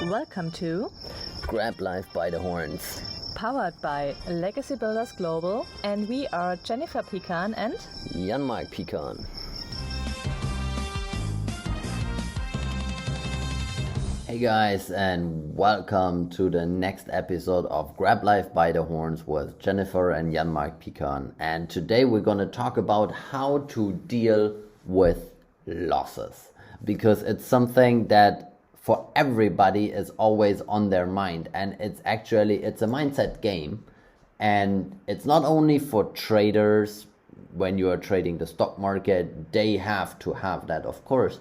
Welcome to Grab Life by the Horns. Powered by Legacy Builders Global, and we are Jennifer Pecan and Jan-Mark Pecan. Hey guys, and welcome to the next episode of Grab Life by the Horns with Jennifer and Jan-Mark Pecan. And today we're going to talk about how to deal with losses, because it's something that for everybody is always on their mind, and it's a mindset game. And it's not only for traders. When you are trading the stock market, they have to have that, of course,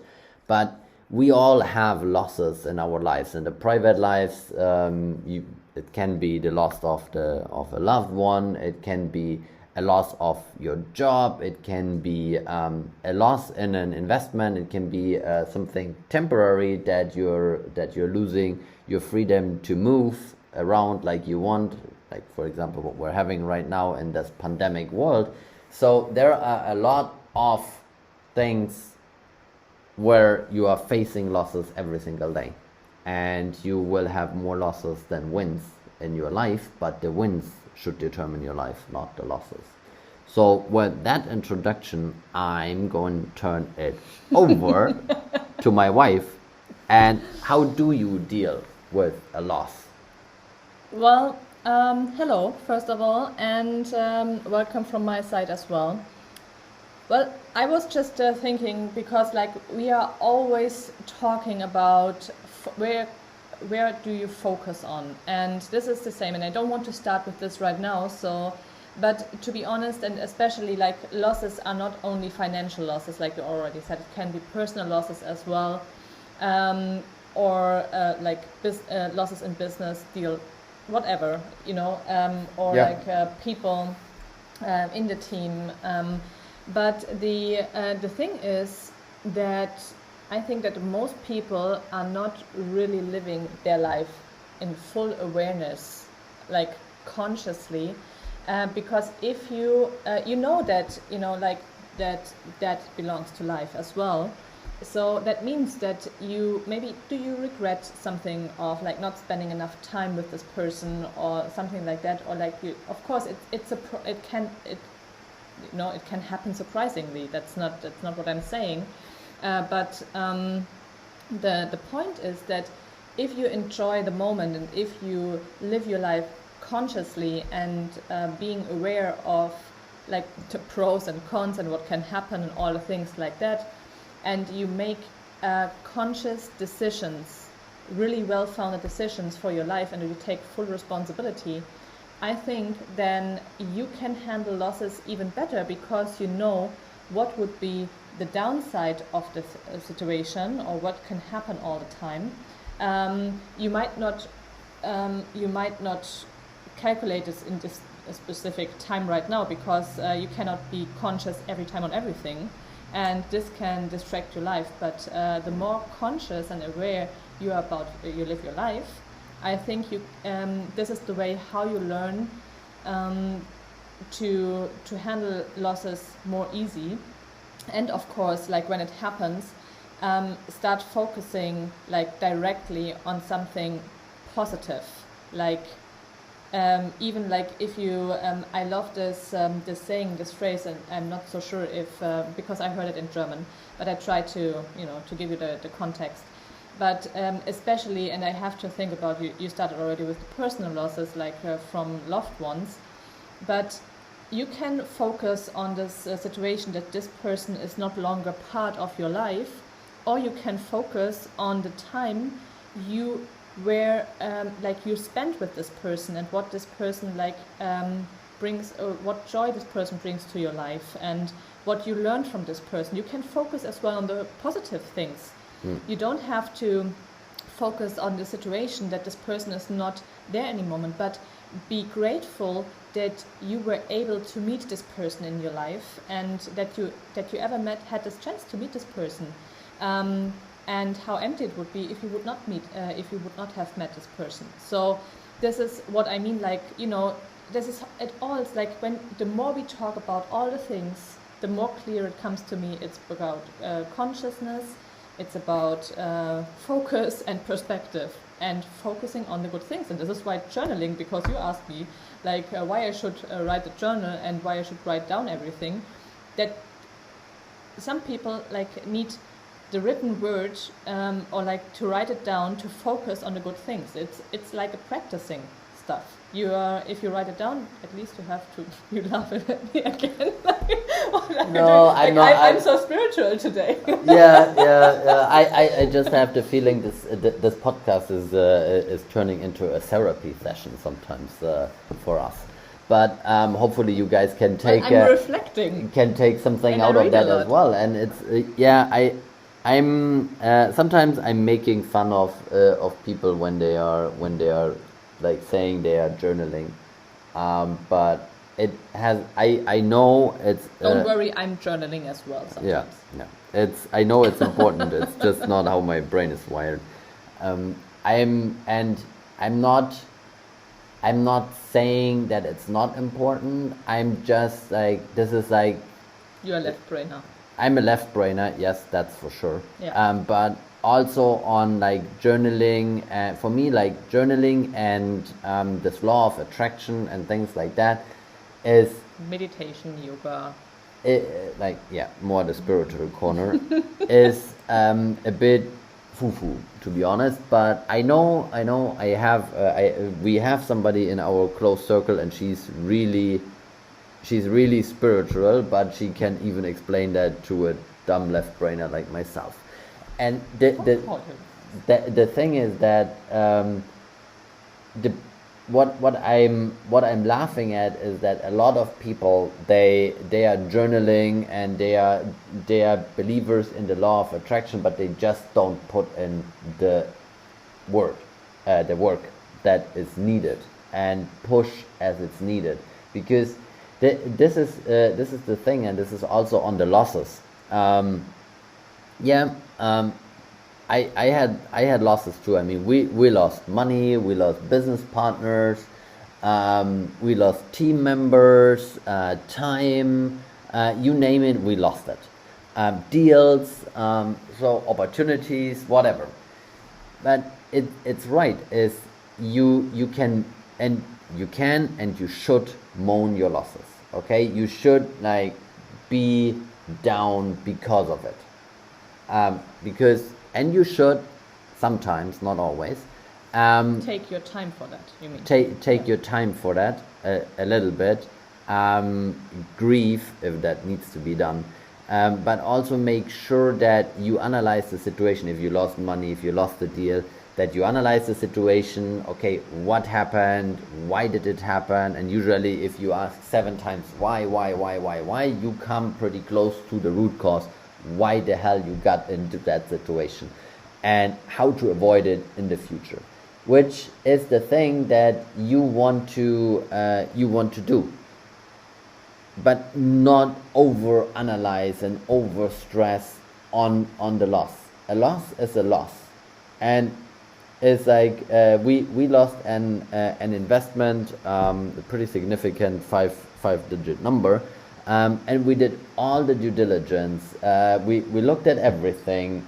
but we all have losses in our lives. In the private lives, it can be the loss of a loved one, it can be a loss of your job, it can be a loss in an investment, it can be something temporary that you're losing your freedom to move around like you want, like for example what we're having right now in this pandemic world. So there are a lot of things where you are facing losses every single day, and you will have more losses than wins in your life, but the wins should determine your life, not the losses. So with that introduction, I'm going to turn it over to my wife. And how do you deal with a loss? Well, hello first of all, and welcome from my side as well. Well, I was just thinking, because like we are always talking about where do you focus on, and this is the same, and I don't want to start with this right now, but to be honest, and especially like losses are not only financial losses, like you already said, it can be personal losses as well, or losses in business deal, whatever, or like people in the team. But the thing is that I think that most people are not really living their life in full awareness, like consciously, because if you that belongs to life as well. So that means that do you regret something of like not spending enough time with this person or something like that, or like you, of course it can happen surprisingly. That's not what I'm saying. But the point is that if you enjoy the moment, and if you live your life consciously and being aware of like the pros and cons and what can happen and all the things like that, and you make conscious decisions, really well-founded decisions for your life, and you take full responsibility, I think then you can handle losses even better, because you know what would be the downside of the situation, or what can happen all the time. You might not calculate this in this specific time right now, because you cannot be conscious every time on everything, and this can distract your life. But the more conscious and aware you are about you live your life, I think this is the way how you learn to handle losses more easy. And of course, like when it happens, start focusing like directly on something positive. Like even like if you, I love this saying, this phrase, and I'm not so sure if because I heard it in German, but I try to give you the context. But especially, and I have to think about, you started already with the personal losses, like from loved ones, but you can focus on this situation that this person is not longer part of your life, or you can focus on the time you spent with this person, and what this person brings, or what joy this person brings to your life, and what you learned from this person. You can focus as well on the positive things. You don't have to focus on the situation that this person is not there anymore, but be grateful that you were able to meet this person in your life, and that you ever had this chance to meet this person, and how empty it would be if you would not have met this person. So this is what I mean, like, this is it all. It's like when the more we talk about all the things, the more clear it comes to me. It's about consciousness, It's about focus and perspective and focusing on the good things. And this is why journaling, because you asked me like why I should write a journal and why I should write down everything, that some people like need the written word or like to write it down to focus on the good things. It's like a practicing stuff. If you write it down, at least you have to. You laugh at me again. No, I'm not. I'm so spiritual today. Yeah. I just have the feeling this podcast is turning into a therapy session sometimes for us. But hopefully you guys can take reflecting. Can take something And out I of read that a lot. as well. And it's I'm sometimes I'm making fun of people when they are like saying they are journaling, but it has I know it's Don't worry, I'm journaling as well sometimes. yeah, I know it's important. It's just not how my brain is wired. I'm not saying that it's not important. I'm just like, this is like, You're a left brainer. I'm a left brainer, yes, that's for sure. Yeah. But also on like journaling, for me, like journaling and this law of attraction and things like that is Meditation, yoga. more the spiritual corner is a bit foo-foo, to be honest. But I know we have somebody in our close circle, and she's really spiritual, but she can even explain that to a dumb left brainer like myself. And the thing is that what I'm laughing at is that a lot of people they are journaling and they are believers in the law of attraction, but they just don't put in the work that is needed and push as it's needed, because this is the thing, and this is also on the losses. I had losses too. I mean, we lost money, we lost business partners, we lost team members, time, you name it, we lost it. Deals, so opportunities, whatever. But it's right. Is you can and you should mourn your losses. Okay, you should like be down because of it. And you should sometimes, not always, Take your time for that, you mean? take your time for that a little bit, grieve if that needs to be done, but also make sure that you analyze the situation. If you lost money, if you lost the deal, that you analyze the situation. Okay, what happened, why did it happen? And usually if you ask 7 times why, you come pretty close to the root cause, why the hell you got into that situation, and how to avoid it in the future, which is the thing that you want to do, but not over analyze and over stress on the loss. A loss is a loss, and it's like we lost an investment, a pretty significant five-digit number. And we did all the due diligence. We looked at everything.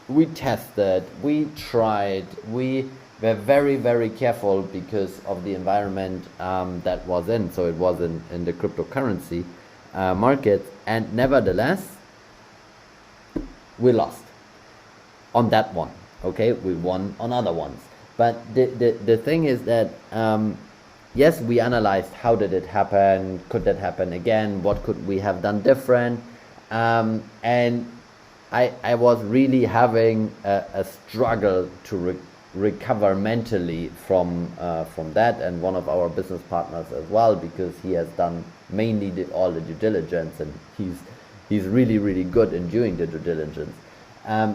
We tested. We tried. We were very, very careful because of the environment that was in. So it was in the cryptocurrency market. And nevertheless, we lost on that one. Okay, we won on other ones. But the thing is that yes, we analyzed how did it happen, could that happen again, what could we have done different, and I was really having a struggle to recover mentally from that, and one of our business partners as well, because he has done mainly all the due diligence, and he's really, really good in doing the due diligence,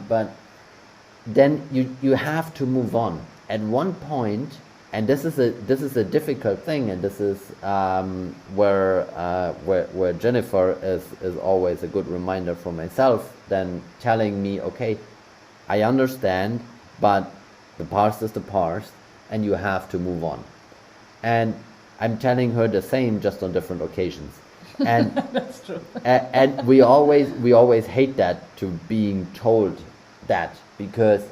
but then you have to move on at one point. And this is a difficult thing, and this is where Jennifer is always a good reminder for myself, then telling me, okay, I understand, but the past is the past, and you have to move on. And I'm telling her the same, just on different occasions. And That's true. and we always hate that, to being told that, because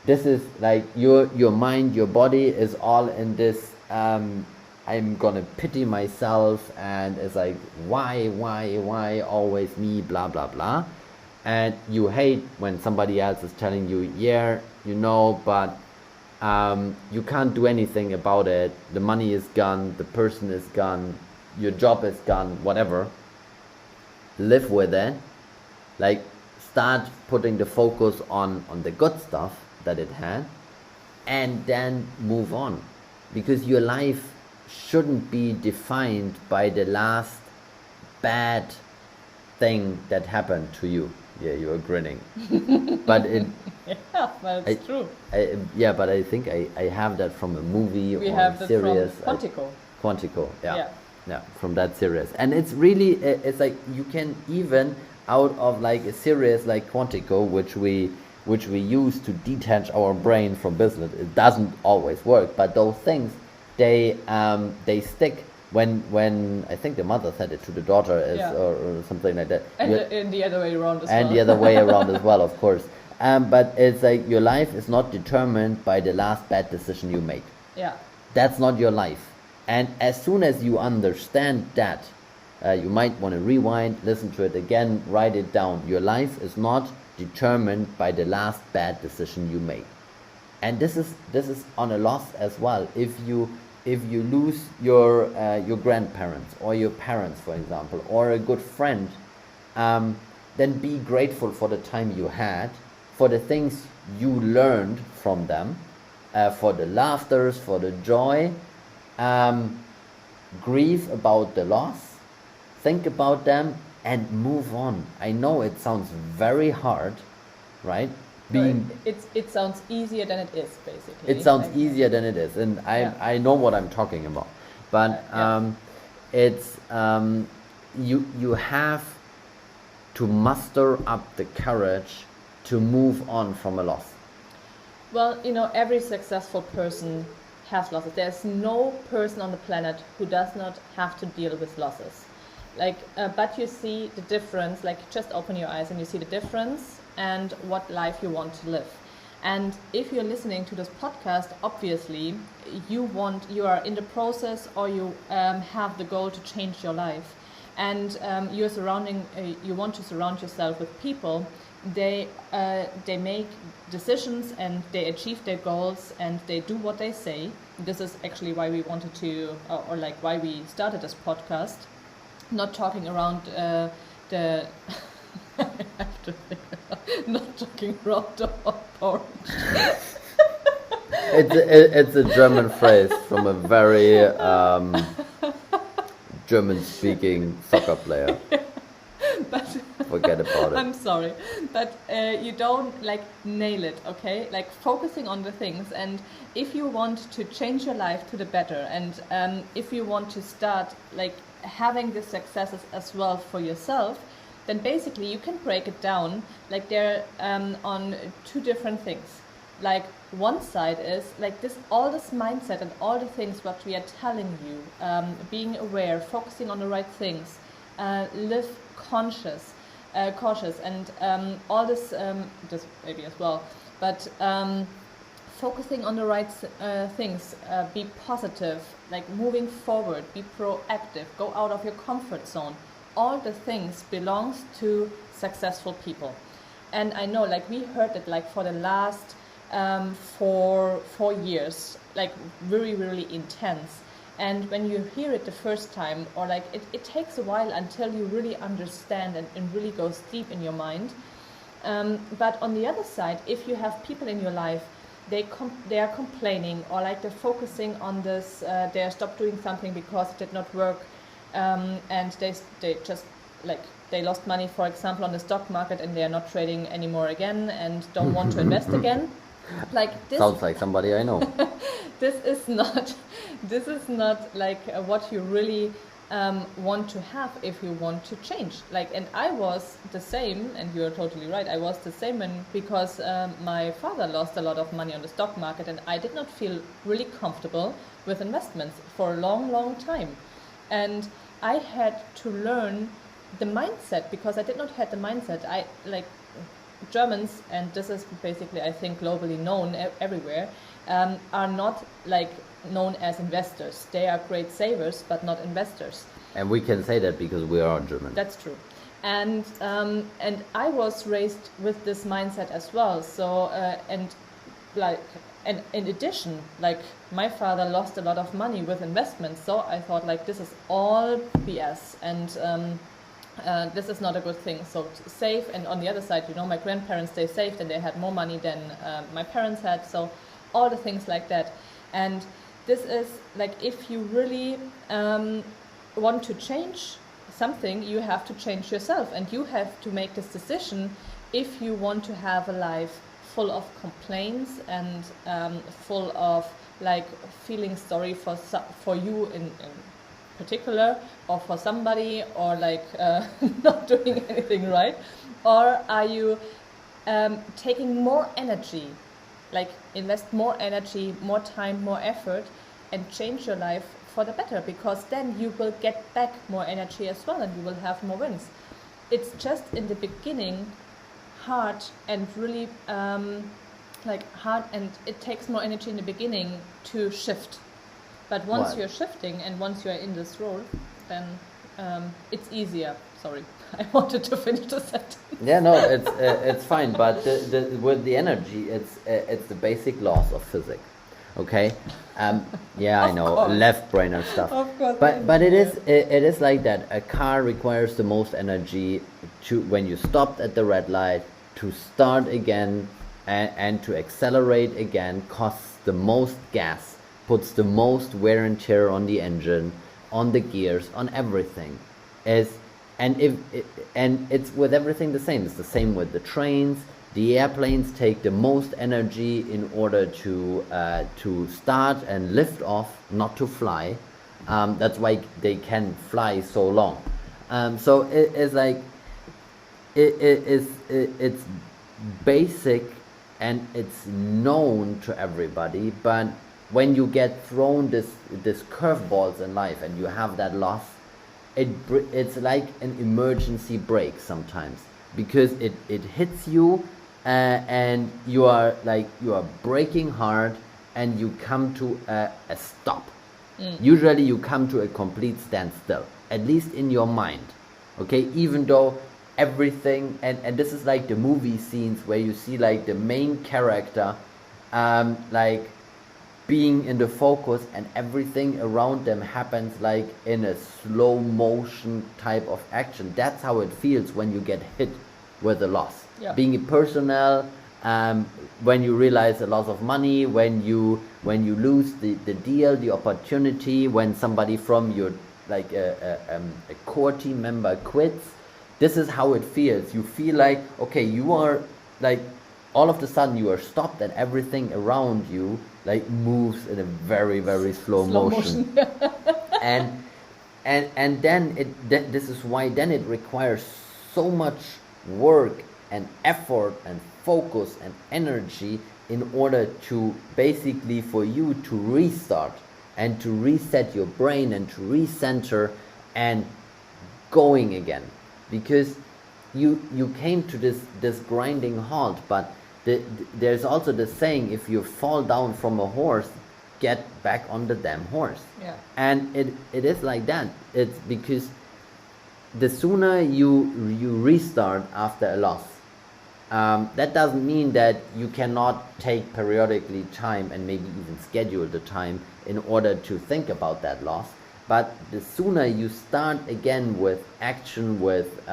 this is like your mind, your body is all in this I'm gonna pity myself, and it's like why always me, blah blah blah. And you hate when somebody else is telling you, yeah, you know, but you can't do anything about it. The money is gone, the person is gone, your job is gone, whatever. Live with it. Like, start putting the focus on the good stuff that it had, and then move on. Because your life shouldn't be defined by the last bad thing that happened to you. Yeah, you are grinning. But it... Yeah, well, it's true. Yeah, but I think I have that from a movie We or have that series. from Quantico. Quantico, yeah. Yeah. Yeah, from that series. And it's really, it's like you can even, out of like a series like Quantico, which we use to detach our brain from business, it doesn't always work, but those things, they stick when I think the mother said it to the daughter, or something like that. And the other way around as well. And the other way around as well, of course. But it's like your life is not determined by the last bad decision you made. Yeah. That's not your life. And as soon as you understand that, you might want to rewind, listen to it again, write it down. Your life is not determined by the last bad decision you made. And this is on a loss as well. If you lose your grandparents or your parents, for example, or a good friend, then be grateful for the time you had, for the things you learned from them, for the laughters, for the joy. Grieve about the loss, think about them, and move on. I know it sounds very hard, right? It sounds easier than it is, basically. It sounds easier than it is, and I know what I'm talking about. But it's you have to muster up the courage to move on from a loss. Well, every successful person has losses. There's no person on the planet who does not have to deal with losses. But you see the difference. Like, just open your eyes and you see the difference and what life you want to live. And if you're listening to this podcast, obviously you are in the process, or you have the goal to change your life, and you want to surround yourself with people. They make decisions and they achieve their goals and they do what they say. This is actually why we wanted to, or like why we started this podcast. Not talking around the I have to think not talking around the hot porridge. It's a German phrase from a very German-speaking soccer player. But forget about it. I'm sorry, but you don't nail it, okay? Focusing on the things, and if you want to change your life to the better, and if you want to start having the successes as well for yourself, then basically you can break it down they're on two different things. One side is all this mindset and all the things what we are telling you, being aware, focusing on the right things, live cautious, and all this maybe as well, but focusing on the right things, be positive, moving forward, be proactive, go out of your comfort zone. All the things belongs to successful people. And I know we heard it for the last 4 years, very, really intense. And when you hear it the first time, or it takes a while until you really understand and really goes deep in your mind. But on the other side, if you have people in your life, they are complaining, or they're focusing on this, they stopped doing something because it did not work, and they just they lost money, for example, on the stock market, and they are not trading anymore again and don't want to invest again. This sounds like somebody I know. This is not what you really want to have if you want to change. And I was the same, and you're totally right, I was the same because my father lost a lot of money on the stock market, and I did not feel really comfortable with investments for a long time. And I had to learn the mindset, because I did not have the mindset. Germans, and this is basically, I think, globally known everywhere, are not like known as investors. They are great savers, but not investors. And we can say that because we are German. That's true. And I was raised with this mindset as well. So and in addition, like my father lost a lot of money with investments. So I thought like this is all BS, and this is not a good thing. So to save, and on the other side, my grandparents, they saved and they had more money than my parents had. So all the things like that. And this is like, if you really want to change something, you have to change yourself, and you have to make this decision if you want to have a life full of complaints and full of like feeling sorry for you in particular, or for somebody, or like not doing anything right, or are you taking more energy, like invest more energy, more time, more effort, and change your life for the better, because then you will get back more energy as well, and you will have more wins. It's just in the beginning hard, and really hard, and it takes more energy in the beginning to shift. But once you're shifting, and once you're in this role, then it's easier. Sorry, I wanted to finish the sentence. Yeah, no, it's fine. But with the energy, it's the basic laws of physics. Okay, yeah, I know, course. left brainer stuff. Of course, but it is like that. A car requires the most energy to, when you stopped at the red light, to start again and to accelerate again, costs the most gas, puts the most wear and tear on the engine, on the gears, on everything. And it's with everything the same. It's the same with the trains. The airplanes take the most energy in order to start and lift off, not to fly. That's why they can fly so long. So it's like it's basic, and it's known to everybody. But when you get thrown this curveballs in life, and you have that loss, it's like an emergency brake sometimes, because it hits you. And you are braking hard, and you come to a stop. Usually you come to a complete standstill, at least in your mind. Okay, even though everything, and this is like the movie scenes where you see like the main character like being in the focus, and everything around them happens like in a slow motion type of action. That's how it feels when you get hit with a loss. Yeah. Being personal, when you realize a loss of money, when you lose the deal, the opportunity, when somebody from your like a core team member quits. This is how it feels. You feel like, okay, you are like, all of a sudden you are stopped, and everything around you like moves in a very, very slow motion. and then this is why then it requires so much work and effort and focus and energy in order to basically for you to restart and to reset your brain and to recenter and going again, because you came to this grinding halt. But there's also the saying, if you fall down from a horse, get back on the damn horse. Yeah. And it is like that. It's because the sooner you restart after a loss, that doesn't mean that you cannot take periodically time and maybe even schedule the time in order to think about that loss. But the sooner you start again with action, with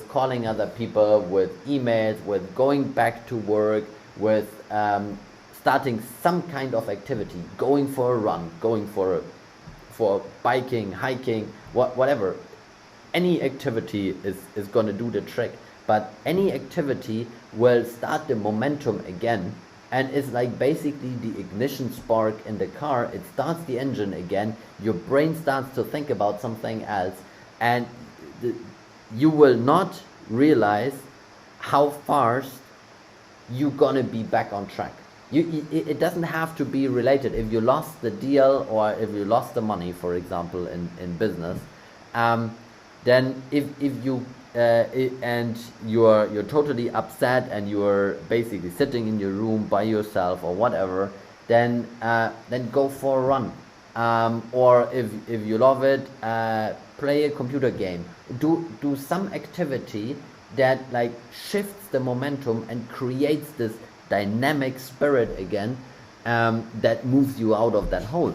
calling other people, with emails, with going back to work, with starting some kind of activity, going for a run, going for biking, hiking, whatever. Any activity is going to do the trick. But any activity will start the momentum again, and it's like basically the ignition spark in the car. It starts the engine again, your brain starts to think about something else, and you will not realize how fast you're gonna be back on track. It doesn't have to be related. If you lost the deal, or if you lost the money, for example, in business, then if you and you're totally upset and you're basically sitting in your room by yourself or whatever, then go for a run. Or if you love it, play a computer game. Do some activity that like shifts the momentum and creates this dynamic spirit again, that moves you out of that hole.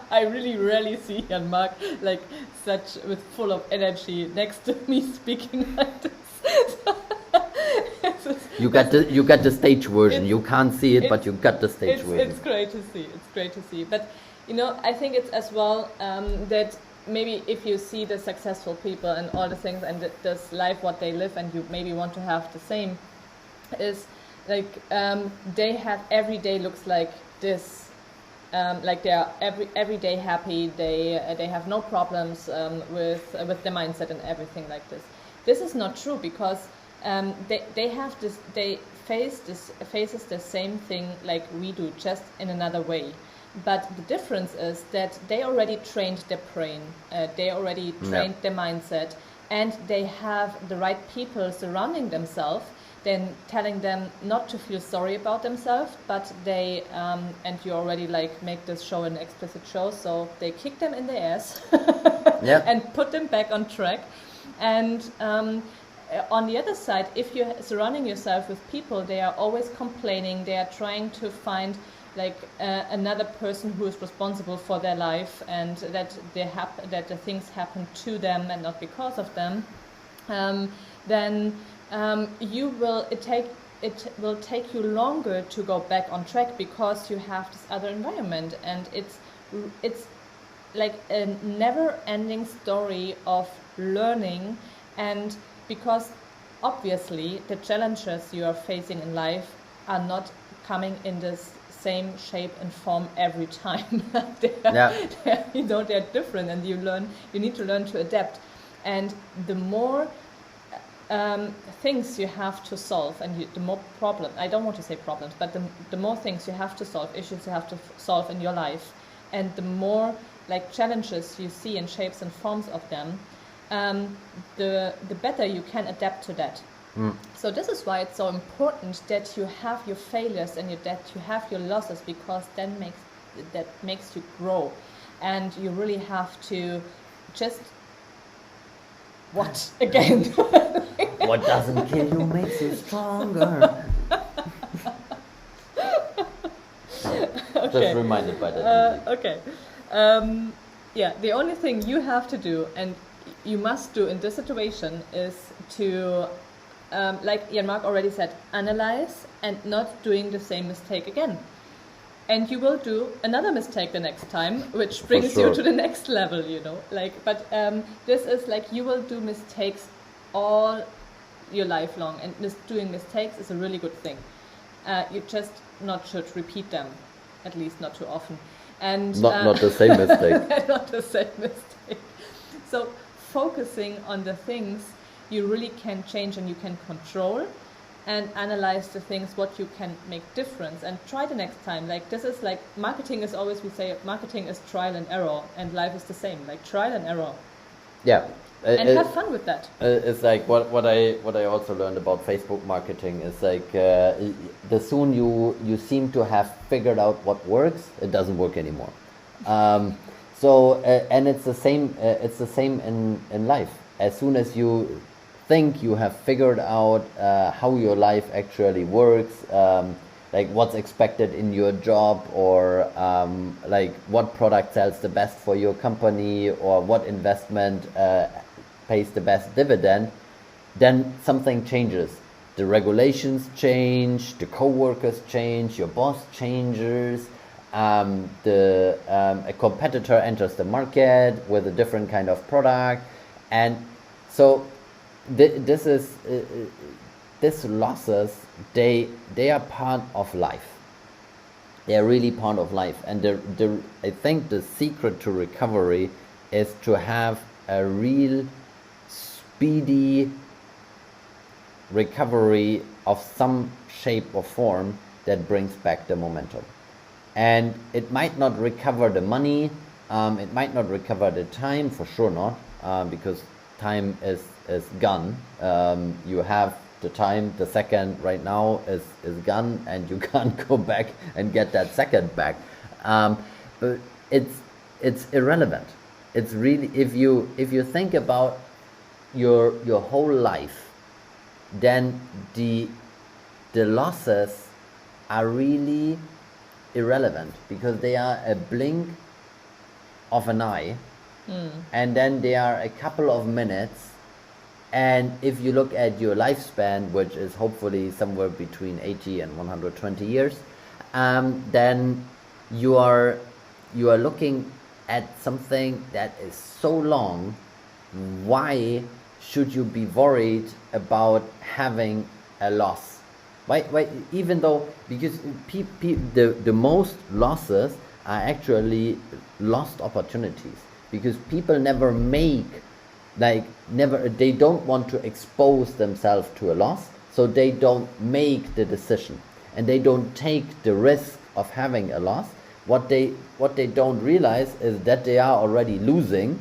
I really rarely see Jan Mark like such with full of energy next to me speaking like this. You got the stage version. You can't see it, but you got the stage version. It's great to see. It's great to see. But I think it's as well that maybe if you see the successful people and all the things and this life what they live, and you maybe want to have the same, is like they have every day looks like this. Like they are every day happy. They have no problems with their mindset and everything like this. This is not true, because they have this. They faces the same thing like we do, just in another way. But the difference is that they already trained their brain. They already trained their mindset, and they have the right people surrounding themselves, then telling them not to feel sorry about themselves, but they and you already like make this show an explicit show, so they kick them in the ass and put them back on track. And on the other side, if you're surrounding yourself with people, they are always complaining, they are trying to find like another person who is responsible for their life, and that that the things happen to them and not because of them, then it will take you longer to go back on track, because you have this other environment, and it's like a never-ending story of learning. And because obviously the challenges you are facing in life are not coming in this same shape and form every time. They're different, and you need to learn to adapt. And the more things you have to solve, and the more problems, I don't want to say problems, but the more things you have to solve, issues you have to solve in your life, and the more like challenges you see in shapes and forms of them, the better you can adapt to that. So this is why it's so important that you have your failures and that you have your losses, because that makes you grow, and you really have to just what again? What doesn't kill you makes you stronger. Just reminded by that. Okay. The only thing you have to do, and you must do in this situation, is to, like Jan Mark already said, analyze and not doing the same mistake again. And you will do another mistake the next time, which brings you to the next level, But this is like, you will do mistakes all your life long, and doing mistakes is a really good thing. You just not should repeat them, at least not too often. And not the same mistake. Not the same mistake. So focusing on the things you really can change and you can control, and analyze the things what you can make difference, and try the next time. Like this is like marketing is always, we say marketing is trial and error, and life is the same, like trial and error. Yeah. And have fun with that. It's like what I also learned about Facebook marketing is like the soon you seem to have figured out what works, it doesn't work anymore. And it's the same. It's the same in life. As soon as you think you have figured out how your life actually works, like what's expected in your job, or like what product sells the best for your company, or what investment pays the best dividend, then something changes. The regulations change, the co-workers change, your boss changes, a competitor enters the market with a different kind of product, and so these losses, they are part of life. They are really part of life, and I think the secret to recovery is to have a real speedy recovery of some shape or form that brings back the momentum. And it might not recover the money, it might not recover the time, for sure not, because time is gone. You have the time, the second right now is gone, and you can't go back and get that second back. But it's irrelevant. It's really, if you think about your whole life, then the losses are really irrelevant, because they are a blink of an eye, and then they are a couple of minutes. And if you look at your lifespan, which is hopefully somewhere between 80 and 120 years, then you are looking at something that is so long. Why should you be worried about having a loss? Why even though, because the most losses are actually lost opportunities, because people never make, they don't want to expose themselves to a loss, so they don't make the decision, and they don't take the risk of having a loss. What they don't realize is that they are already losing.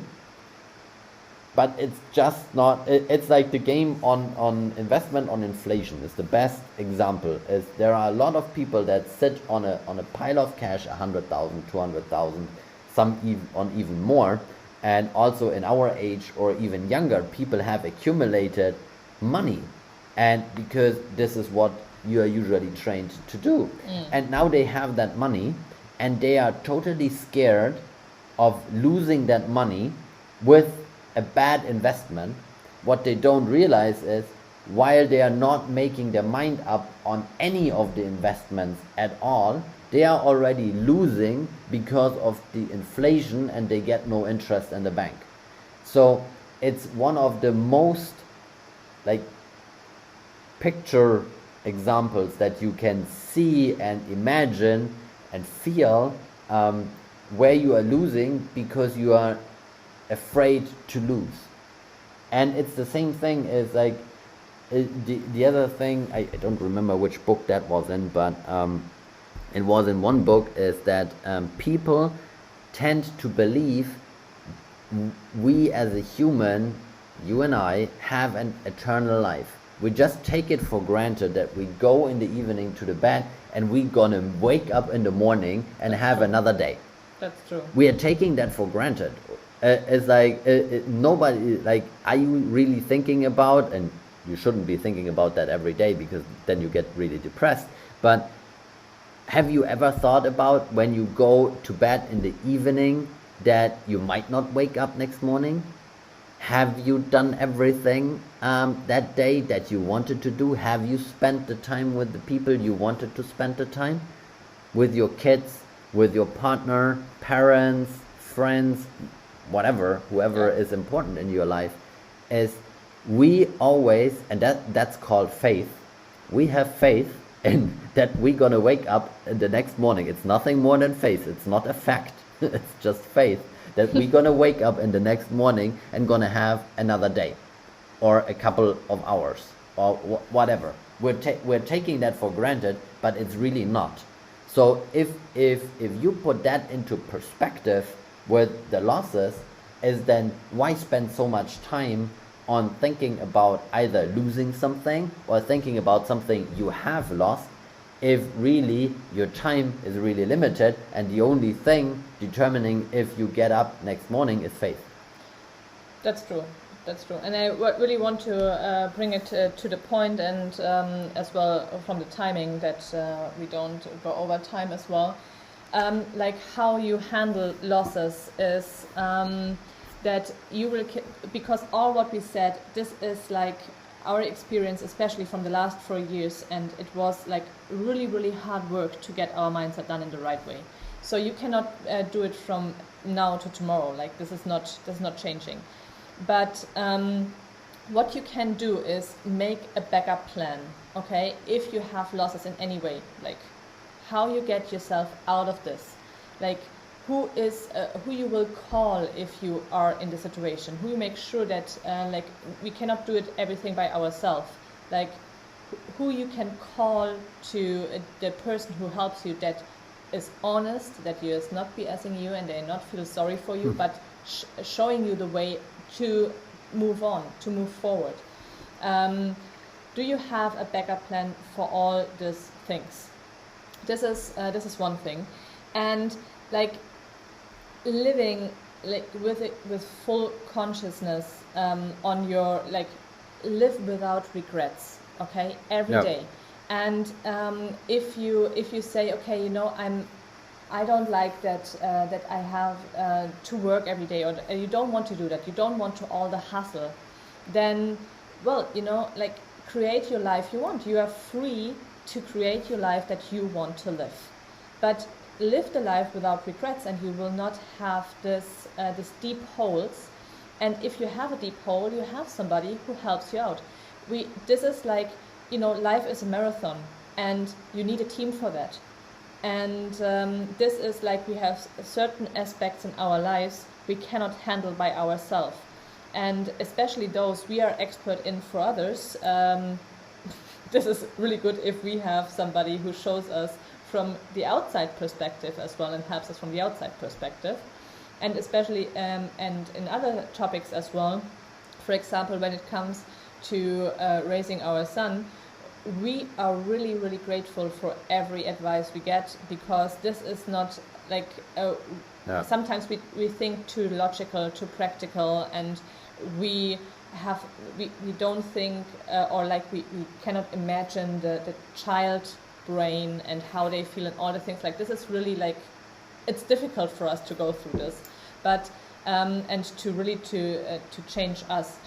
But it's just not, it's like the game on investment on inflation is the best example. Is there are a lot of people that sit on a pile of cash, 100,000, 200,000, some even more. And also in our age or even younger, people have accumulated money, and because this is what you are usually trained to do. And now they have that money, and they are totally scared of losing that money with a bad investment. What they don't realize is, while they are not making their mind up on any of the investments at all, they are already losing because of the inflation, and they get no interest in the bank. So it's one of the most picture examples that you can see and imagine and feel, where you are losing because you are afraid to lose. And it's the same thing as the other thing, I don't remember which book that was in, but it was in one book, is that people tend to believe we as a human, you and I, have an eternal life. We just take it for granted that we go in the evening to the bed and we're gonna wake up in the morning and have another day. That's true. We are taking that for granted. It's nobody, are you really thinking about, and you shouldn't be thinking about that every day, because then you get really depressed, but have you ever thought about, when you go to bed in the evening, that you might not wake up next morning? Have you done everything that day that you wanted to do? Have you spent the time with the people you wanted to spend the time? With your kids, with your partner, parents, friends, whatever, whoever is important in your life. Is we always, and that's called faith. We have faith in that we're gonna wake up the next morning. It's nothing more than faith. It's not a fact. It's just faith that we're gonna wake up in the next morning and gonna have another day, or a couple of hours, or whatever. We're taking that for granted, but it's really not. So if you put that into perspective with the losses, is then why spend so much time on thinking about either losing something or thinking about something you have lost, if really your time is really limited, and the only thing determining if you get up next morning is faith. That's true. That's true. And I really want to bring it to the point, and as well from the timing, that we don't go over time as well. How you handle losses is that you will, because all what we said, this is our experience, especially from the last 4 years, and it was really, really hard work to get our mindset done in the right way. So you cannot do it from now to tomorrow. This is not changing. But what you can do is make a backup plan. Okay, if you have losses in any way, how you get yourself out of this, who you will call if you are in the situation, who you make sure that we cannot do it everything by ourselves, who you can call to the person who helps you, that is honest, that he is not BSing you and they not feel sorry for you, but showing you the way to move on, to move forward. Do you have a backup plan for all these things? This is one thing, and like living like with full consciousness on your like live without regrets. Okay, every day. And if you say, okay, you know, I don't like that I have to work every day, or you don't want to do that, you don't want to all the hustle, then, well, you know, like create your life you want. You are free to create your life that you want to live, but live the life without regrets, and you will not have this deep holes. And if you have a deep hole, you have somebody who helps you out. This is like, you know, life is a marathon, and you need a team for that. And this is like, we have certain aspects in our lives we cannot handle by ourselves, and especially those we are expert in for others. This is really good if we have somebody who shows us from the outside perspective as well, and helps us from the outside perspective. And especially and in other topics as well, for example, when it comes to raising our son, we are really, really grateful for every advice we get, because this is not like sometimes we think too logical, too practical, and we don't think or like we cannot imagine the child brain and how they feel and all the things. Like, this is really like, it's difficult for us to go through this, but and to really to change us.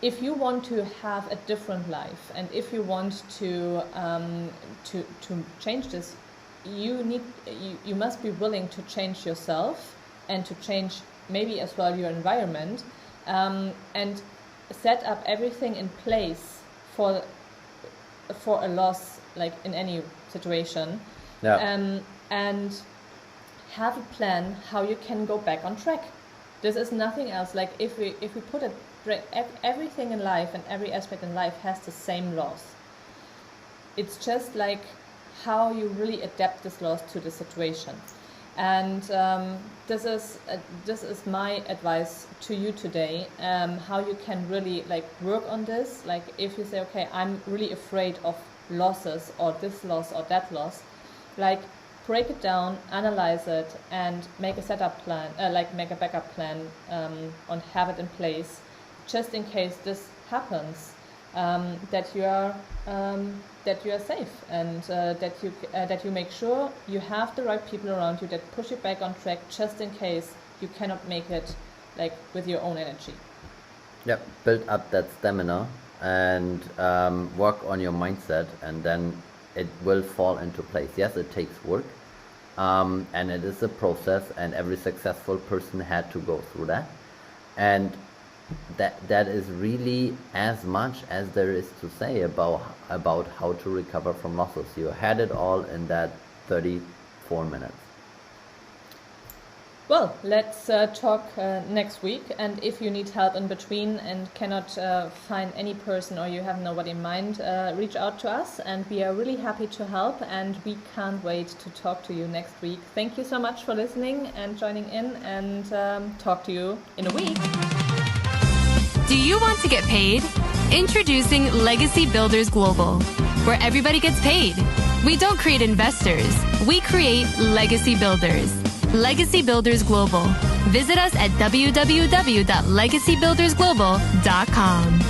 If you want to have a different life, and if you want to change this, you must be willing to change yourself, and to change maybe as well your environment, and set up everything in place for a loss, like in any situation, and have a plan how you can go back on track. This is nothing else. Like, if we put it, everything in life and every aspect in life has the same laws. It's just like how you really adapt this laws to the situation. And this is my advice to you today, how you can really like work on this. Like, if you say, okay, I'm really afraid of losses, or this loss or that loss, like, break it down, analyze it, and make a setup plan, make a backup plan, and have it in place, just in case this happens, that you are safe, and that you make sure you have the right people around you that push you back on track, just in case you cannot make it like with your own energy. Yep, build up that stamina, and work on your mindset, and then it will fall into place. Yes, it takes work, and it is a process, and every successful person had to go through that, and that is really as much as there is to say about how to recover from losses. You had it all in that 34 minutes. Well, let's talk next week, and if you need help in between and cannot find any person, or you have nobody in mind, reach out to us, and we are really happy to help, and we can't wait to talk to you next week. Thank you so much for listening and joining in, and talk to you in a week. Do you want to get paid? Introducing Legacy Builders Global, where everybody gets paid. We don't create investors, we create legacy builders. Legacy Builders Global. Visit us at www.legacybuildersglobal.com.